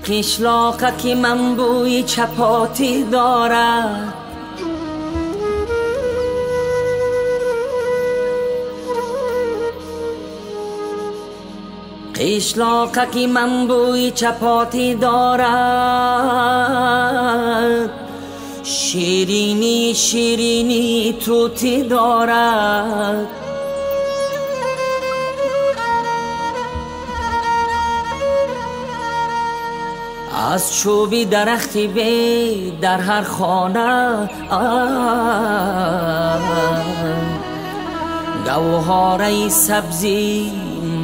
قشلاقک من بوی چپاتی دارد، قشلاقک من بوی چپاتی دارد، شیرینی شیرینی توتی دارد. از چوبی درختی به در هر خانه گوهره سبزی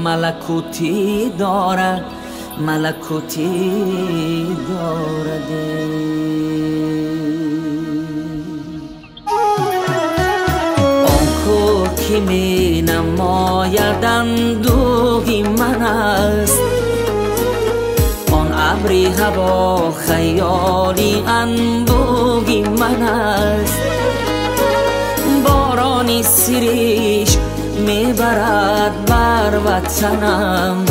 ملکوتی دارد، ملکوتی دارد. آن کو که می نماید اندوهی من است، ابری هوا خیالی انبوهی من است. بارانی سریش میبرد بر وطنم،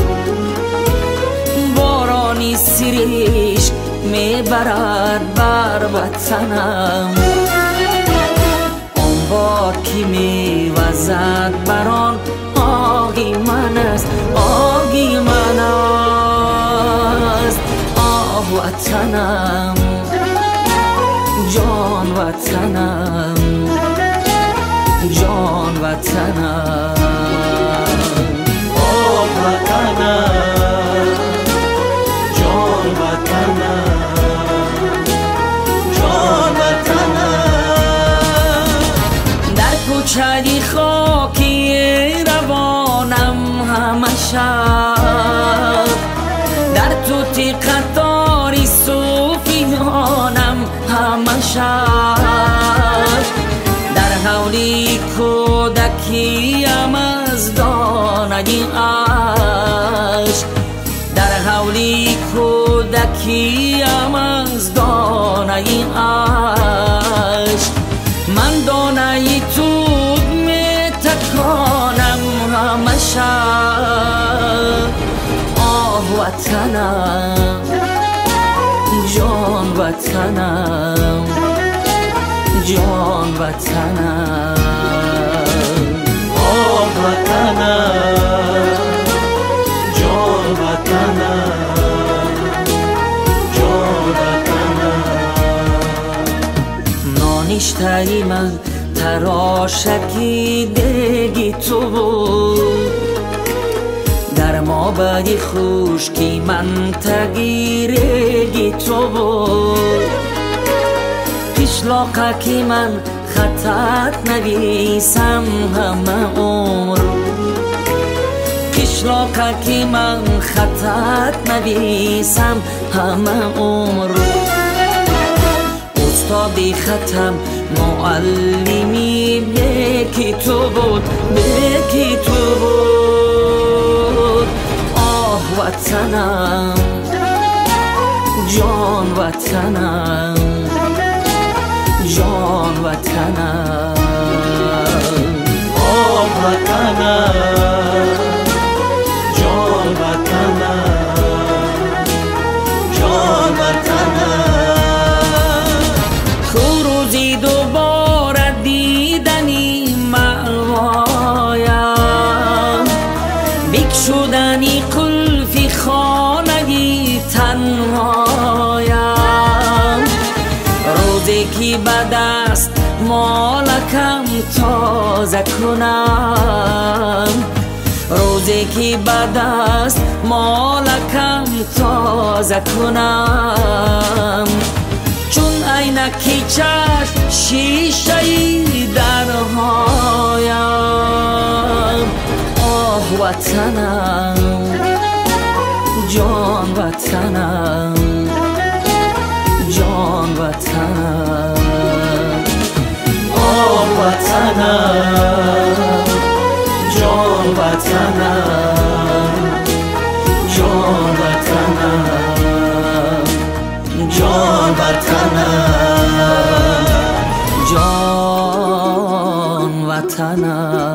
بارانی سریش میبرد بر وطنم. آن باد که میوزد بران آهی من است، آهی من است. وطنم جان وطنم، جان وطنم، آه وطنم، جان وطنم، جان وطنم. در کوچه خاکی روانم همه شب، در توتی قطاری صوفیانم همه شب. در حولی کودکیم از دانه عشق، در حولی کودکیم از دانه عشق. من دانه توت می تکانم همه شب. آه وطنم جان وطنم، جان وطنم، آه وطنم، جان وطنم، جان وطنم. نانشتهی من تراشکی دیگی تو بود، در ما بدی خشکی من تگیرگی تو بود. قشلاقکی من خطت نویسم همه عمر، قشلاقکی من خطت نویسم همه عمر. استادی ختم معلمی یکی تو بود، یکی تو بود. آه وطنم جان وطنم، جان وطنم، آه وطنم، جان وطنم، جان وطنم. روزی دوباره دیدنی مأوایم، بکشودنی قلفی خانگی تنهایم. روزی که به دست مالکم تازه کنم، روزی که به دست مالکم تازه کنم. چون عینکی چشم شیشه‌ای درهایم. آه وطنم جان وطنم، جان وطنم. آه وطنم، جان وطنم، جان وطنم، جان وطنم، جان وطنم.